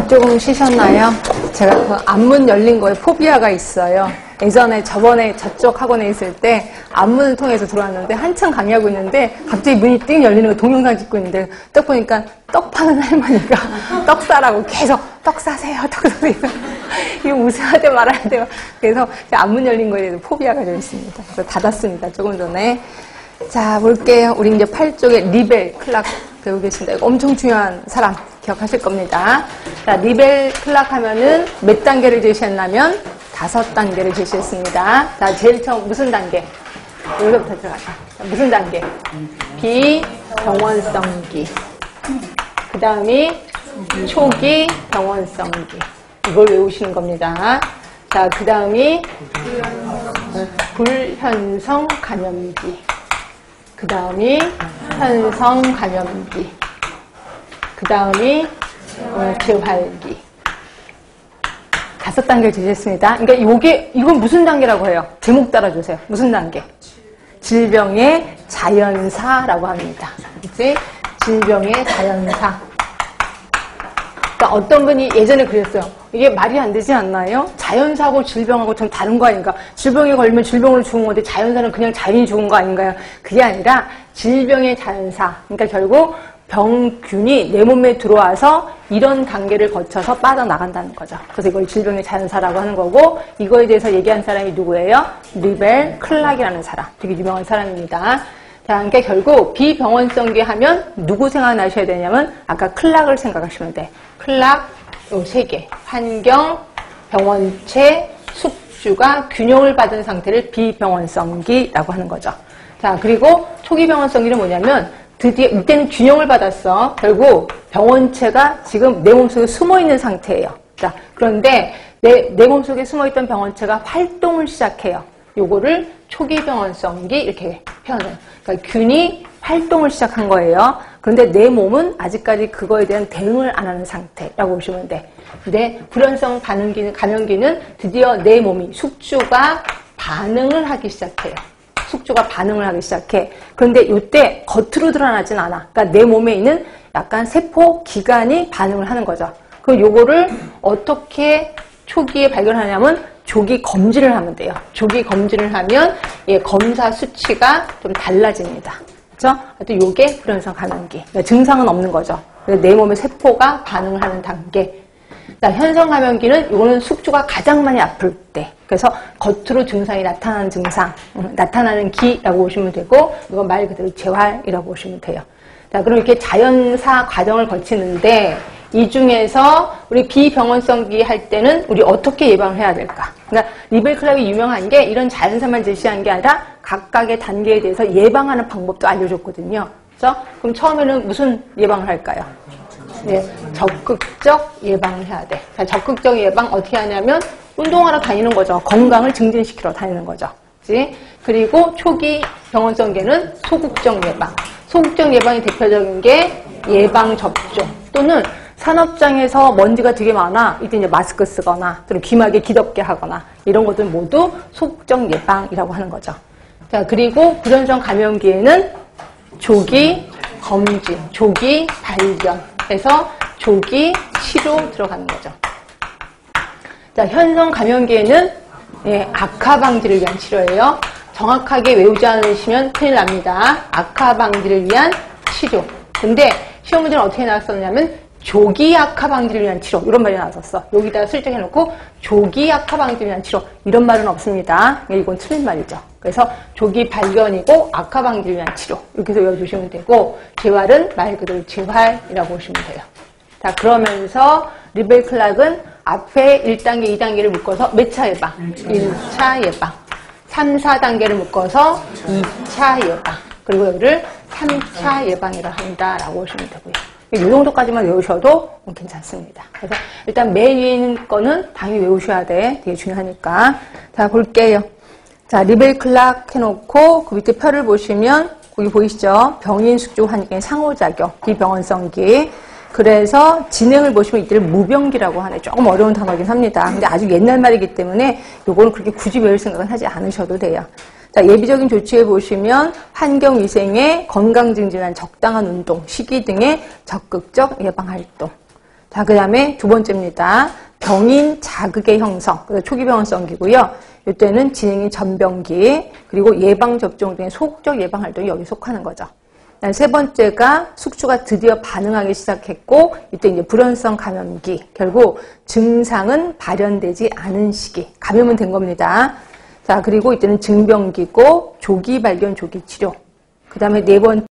조금 쉬셨나요? 제가 그 앞문 열린 거에 포비아가 있어요. 저번에 저쪽 학원에 있을 때 앞문을 통해서 들어왔는데 한참 강의하고 있는데 갑자기 문이 띵 열리는 거 동영상 찍고 있는데 딱 보니까 떡 파는 할머니가 떡 사라고 계속 떡 사세요, 떡 사세요. 이거 웃어야 돼 말아야 돼요. 그래서 앞문 열린 거에 대해서 포비아가 좀 있습니다. 그래서 닫았습니다. 조금 전에. 자, 볼게요. 우리 이제 8쪽에 리벨 클락 배우고 계신다. 이거 엄청 중요한 사람 기억하실 겁니다. 자, 리벨 클락 하면은 몇 단계를 제시했냐면 5단계를 제시했습니다. 자, 제일 처음 무슨 단계? 여기서부터 들어가자. 자, 무슨 단계? 비병원성기. 그 다음이 초기 병원성기. 이걸 외우시는 겁니다. 자, 그 다음이 불현성 감염기. 그 다음이 현성 감염기. 그 다음이 재활기. 5단계를 제시했습니다. 그러니까 이건 무슨 단계라고 해요? 제목 따라주세요. 무슨 단계? 질병의 자연사라고 합니다. 그치? 질병의 자연사. 그러니까 어떤 분이 예전에 그랬어요. 이게 말이 안 되지 않나요? 자연사하고 질병하고 좀 다른 거 아닌가? 질병에 걸리면 질병으로 죽은 건데 자연사는 그냥 자연이 죽은 거 아닌가요? 그게 아니라 질병의 자연사. 그러니까 결국 병균이 내 몸에 들어와서 이런 단계를 거쳐서 빠져나간다는 거죠. 그래서 이걸 질병의 자연사라고 하는 거고, 이거에 대해서 얘기한 사람이 누구예요? 리벨 클락이라는 사람. 되게 유명한 사람입니다. 자, 그러니까 결국 비병원성기 하면 누구 생각나셔야 되냐면 아까 클락을 생각하시면 돼. 클락 요 3개. 환경, 병원체, 숙주가 균형을 받은 상태를 비병원성기라고 하는 거죠. 자, 그리고 초기 병원성기는 뭐냐면 드디어 이때는 균형을 받았어. 결국 병원체가 지금 내 몸속에 숨어있는 상태예요. 자, 그런데 내 몸속에 숨어있던 병원체가 활동을 시작해요. 요거를 초기 병원성기 이렇게 표현해요. 그러니까 균이 활동을 시작한 거예요. 그런데 내 몸은 아직까지 그거에 대한 대응을 안 하는 상태라고 보시면 돼. 근데 불연성 감염기는 드디어 내 몸이 숙주가 반응을 하기 시작해요. 숙주가 반응을 하기 시작해. 그런데 이때 겉으로 드러나진 않아. 그러니까 내 몸에 있는 약간 세포 기관이 반응을 하는 거죠. 그럼 요거를 어떻게 초기에 발견하냐면 조기 검진을 하면 돼요. 조기 검진을 하면 검사 수치가 좀 달라집니다. 그렇죠? 하여튼 요게 불연성 감염기. 그러니까 증상은 없는 거죠. 내 몸의 세포가 반응을 하는 단계. 현성 감염기는 이거는 숙주가 가장 많이 아플 때. 그래서 겉으로 증상이 나타나는 증상, 나타나는 기라고 보시면 되고, 이건 말 그대로 재활이라고 보시면 돼요. 자, 그럼 이렇게 자연사 과정을 거치는데, 이 중에서 우리 비병원성기 할 때는 우리 어떻게 예방을 해야 될까? 그러니까 리벨 클락이 유명한 게 이런 자연사만 제시한 게 아니라 각각의 단계에 대해서 예방하는 방법도 알려줬거든요. 그렇죠? 그럼 처음에는 무슨 예방을 할까요? 네, 적극적 예방을 해야 돼. 자, 적극적 예방 어떻게 하냐면 운동하러 다니는 거죠. 건강을 증진시키러 다니는 거죠. 그치? 그리고 초기 병원성계는 소극적 예방. 소극적 예방이 대표적인 게 예방접종 또는 산업장에서 먼지가 되게 많아. 이때 이제 마스크 쓰거나 또는 귀마개 기덥게 하거나 이런 것들 모두 소극적 예방이라고 하는 거죠. 자, 그리고 불연성 감염기에는 조기 검진, 조기 발견에서 조기 치료 들어가는 거죠. 자, 현성 감염기에는 악화 방지를 위한 치료예요. 정확하게 외우지 않으시면 큰일 납니다. 악화 방지를 위한 치료. 근데 시험 문제는 어떻게 나왔었냐면 조기 악화 방지를 위한 치료 이런 말이 나왔었어. 여기다가 슬쩍 해놓고 조기 악화 방지를 위한 치료 이런 말은 없습니다. 이건 틀린 말이죠. 그래서 조기 발견이고 악화 방지를 위한 치료 이렇게 해서 외워주시면 되고, 재활은 말 그대로 재활이라고 보시면 돼요. 자, 그러면서 리벨 클락은 앞에 1단계, 2단계를 묶어서 몇 차 예방? 1차 예방. 3, 4단계를 묶어서 2차 예방. 그리고 여기를 3차 예방이라 한다라고 보시면 되고요. 이 정도까지만 외우셔도 괜찮습니다. 그래서 일단 맨 위에 있는 거는 당연히 외우셔야 돼. 되게 중요하니까. 자, 볼게요. 자, 리벨 클락 해놓고 그 밑에 표를 보시면 거기 보이시죠? 병인 숙주 환경의 상호작용, 비병원성기. 그래서 진행을 보시면 이때를 무병기라고 하네. 조금 어려운 단어긴 합니다. 근데 아주 옛날 말이기 때문에 요거는 그렇게 굳이 외울 생각은 하지 않으셔도 돼요. 자, 예비적인 조치에 보시면 환경위생에 건강 증진한 적당한 운동, 식이 등의 적극적 예방활동. 자, 그 다음에 두 번째입니다. 병인 자극의 형성, 초기병원성기고요. 이때는 진행이 전병기, 그리고 예방접종 등의 소극적 예방활동이 여기 속하는 거죠. 세 번째가 숙주가 드디어 반응하기 시작했고, 이때 이제 불연성 감염기, 결국 증상은 발현되지 않은 시기, 감염은 된 겁니다. 자, 그리고 이때는 증병기고, 조기 발견, 조기 치료. 그 다음에 네 번째,